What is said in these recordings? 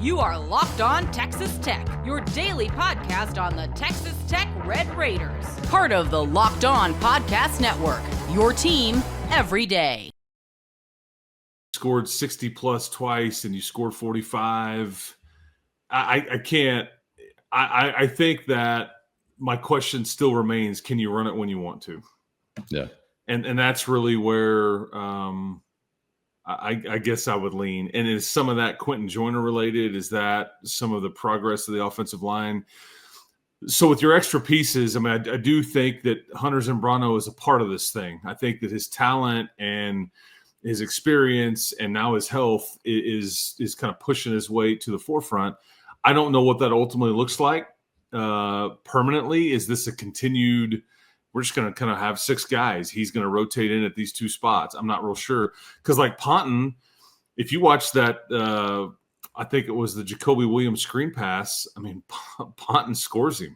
You are Locked On Texas Tech, your daily podcast on the Texas Tech Red Raiders. Part of the Locked On Podcast Network, your team every day. Scored 60 plus twice and you scored 45. I can't. I think that my question still remains, can you run it when you want to? Yeah. And that's really where I guess I would lean. And is some of that Quentin Joyner related? Is that some of the progress of the offensive line? So with your extra pieces, I mean, I do think that Hunter Zambrano is a part of this thing. I think that his talent and his experience and now his health is kind of pushing his way to the forefront. I don't know what that ultimately looks like permanently. Is this a continued – we're just going to kind of have six guys. He's going to rotate in at these two spots. I'm not real sure. Because like Ponton, if you watch that, I think it was the Jacoby Williams screen pass, I mean, Ponton scores him.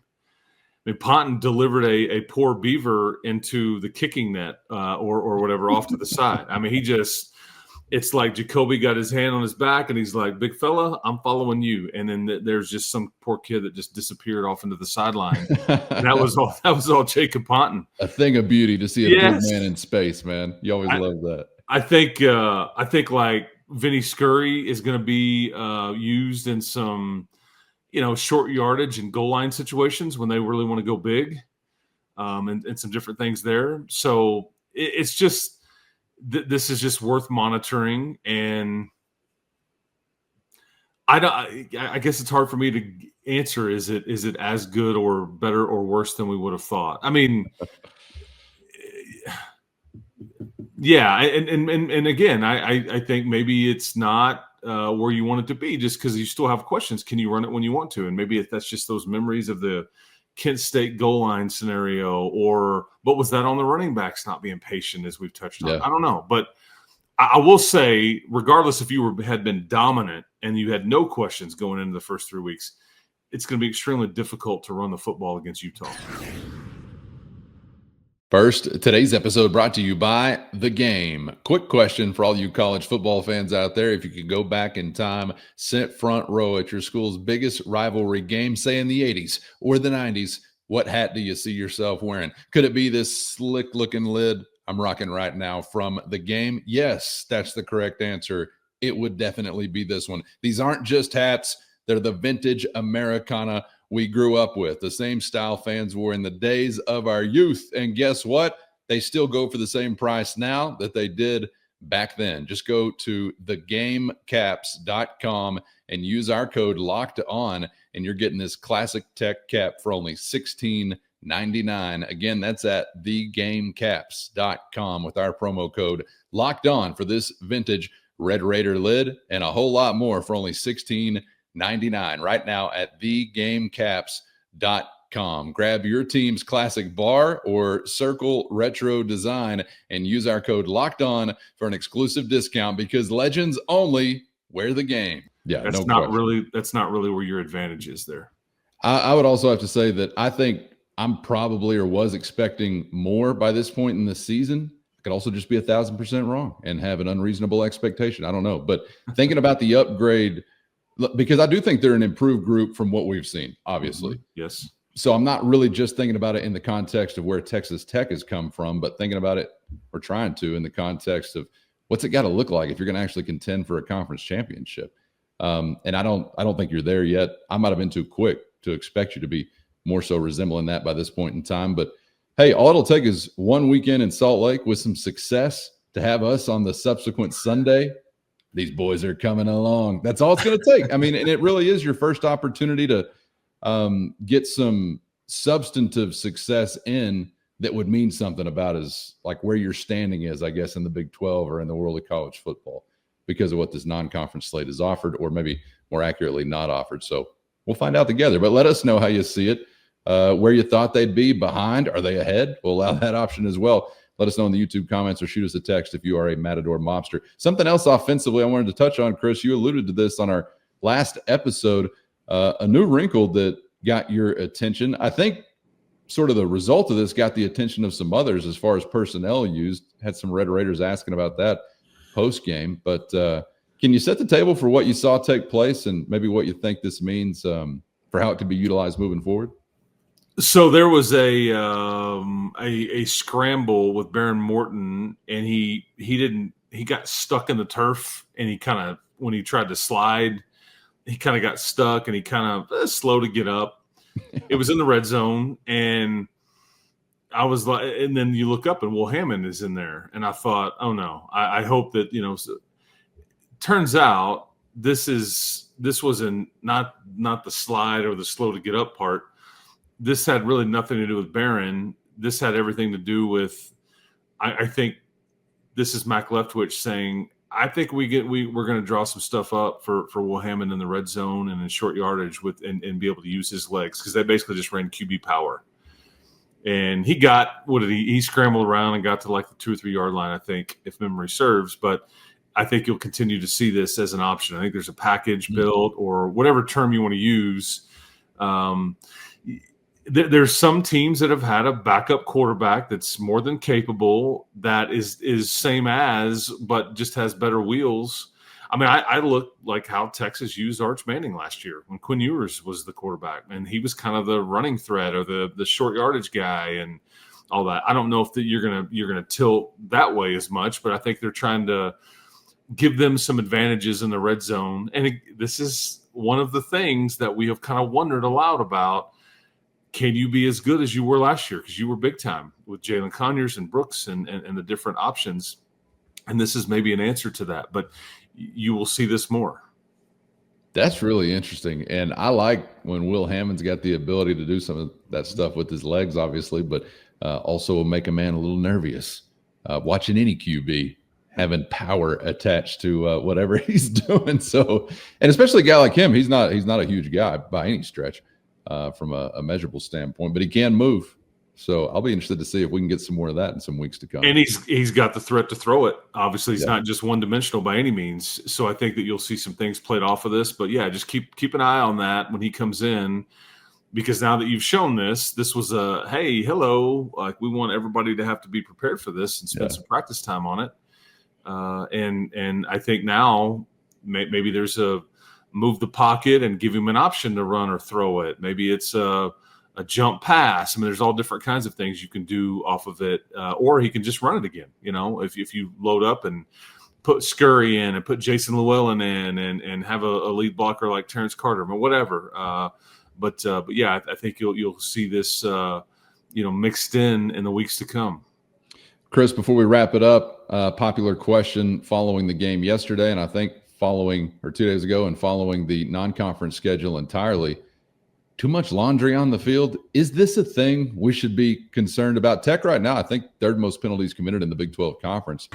I mean, Ponton delivered a poor beaver into the kicking net or whatever off to the side. I mean, it's like Jacoby got his hand on his back and he's like, big fella, I'm following you. And then there's just some poor kid that just disappeared off into the sideline. That was all Jacob Ponton. A thing of beauty to see a big man in space, man. You always love that. I think like Vinny Scurry is going to be used in some, short yardage and goal line situations when they really want to go big, and some different things there. So it's just, this is just worth monitoring, and I guess it's hard for me to answer. Is it as good or better or worse than we would have thought? I mean, yeah, and again, I think maybe it's not where you want it to be, just because you still have questions. Can you run it when you want to? And maybe if that's just those memories of the Kent State goal line scenario, but was that on the running backs not being patient, as we've touched on? Yeah. I don't know. But I will say, regardless if you had been dominant and you had no questions going into the first 3 weeks, it's going to be extremely difficult to run the football against Utah. First, today's episode brought to you by The Game. Quick question for all you college football fans out there. If you could go back in time, sit front row at your school's biggest rivalry game, say in the 80s or the 90s, what hat do you see yourself wearing? Could it be this slick-looking lid I'm rocking right now from The Game? Yes, that's the correct answer. It would definitely be this one. These aren't just hats. They're the vintage Americana we grew up with, the same style fans wore in the days of our youth. And guess what? They still go for the same price now that they did back then. Just go to thegamecaps.com and use our code Locked On, and you're getting this classic tech cap for only $16.99. Again, that's at thegamecaps.com with our promo code Locked On for this vintage Red Raider lid and a whole lot more for only $16.99 right now at thegamecaps.com. Grab your team's classic bar or circle retro design and use our code Locked On for an exclusive discount, because legends only wear the game. Yeah, that's not really where your advantage is there. I would also have to say that I think I'm probably or was expecting more by this point in the season. I could also just be 1,000% wrong and have an unreasonable expectation. I don't know. But thinking about the upgrade, because I do think they're an improved group from what we've seen, obviously. Mm-hmm. Yes. So I'm not really just thinking about it in the context of where Texas Tech has come from, but thinking about it, or trying to, in the context of what's it got to look like if you're going to actually contend for a conference championship. And I don't think you're there yet. I might have been too quick to expect you to be more so resembling that by this point in time. But hey, all it'll take is one weekend in Salt Lake with some success to have us on the subsequent Sunday. These boys are coming along. That's all it's going to take. I mean, and it really is your first opportunity to get some substantive success in that would mean something about as like where your standing is, I guess, in the Big 12 or in the world of college football, because of what this non-conference slate is offered, or maybe more accurately not offered. So we'll find out together, but let us know how you see it, where you thought they'd be behind. Are they ahead? We'll allow that option as well. Let us know in the YouTube comments or shoot us a text if you are a Matador Mobster. Something else offensively I wanted to touch on, Chris, you alluded to this on our last episode, a new wrinkle that got your attention. I think sort of the result of this got the attention of some others as far as personnel used. Had some Red Raiders asking about that post-game. But Can you set the table for what you saw take place and maybe what you think this means for how it could be utilized moving forward? So there was a scramble with Baron Morton, and he got stuck in the turf, and he kind of, when he tried to slide, he kind of got stuck, and he kind of slow to get up. It was in the red zone, and I was like, and then you look up and Will Hammond is in there, and I thought, oh no, I hope that, turns out this wasn't not the slide or the slow to get up part. This had really nothing to do with Barron. This had everything to do with, I think this is Mac Leftwich saying, I think we're going to draw some stuff up for Will Hammond in the red zone and in short yardage and be able to use his legs, because they basically just ran QB power. And he scrambled around and got to like the 2 or 3 yard line, I think, if memory serves. But I think you'll continue to see this as an option. I think there's a package built, or whatever term you want to use. There's some teams that have had a backup quarterback that's more than capable, that is same as, but just has better wheels. I mean, I look like how Texas used Arch Manning last year when Quinn Ewers was the quarterback, and he was kind of the running threat or the short yardage guy and all that. I don't know if you're gonna tilt that way as much, but I think they're trying to give them some advantages in the red zone. And this is one of the things that we have kind of wondered aloud about. Can you be as good as you were last year? Because you were big time with Jalen Conyers and Brooks and the different options. And this is maybe an answer to that, but you will see this more. That's really interesting. And I like when Will Hammond's got the ability to do some of that stuff with his legs, obviously, but also will make a man a little nervous. Watching any QB having power attached to whatever he's doing. So, and especially a guy like him, he's not a huge guy by any stretch. From a measurable standpoint, but he can move. So I'll be interested to see if we can get some more of that in some weeks to come. And he's got the threat to throw it. Obviously, he's not just one-dimensional by any means. So I think that you'll see some things played off of this. But yeah, just keep an eye on that when he comes in, because now that you've shown this was a, hey, hello, like we want everybody to have to be prepared for this and spend some practice time on it. And I think now maybe there's a move the pocket and give him an option to run or throw it. Maybe it's a jump pass. I mean, there's all different kinds of things you can do off of it. Or he can just run it again. If you load up and put Scurry in and put Jason Llewellyn in and have a lead blocker like Terrence Carter or whatever. But yeah, I think you'll see this, mixed in the weeks to come. Chris, before we wrap it up, popular question following the game yesterday, and I think 2 days ago, and following the non-conference schedule entirely, too much laundry on the field. Is this a thing we should be concerned about? Tech right now, I think third most penalties committed in the Big 12 conference.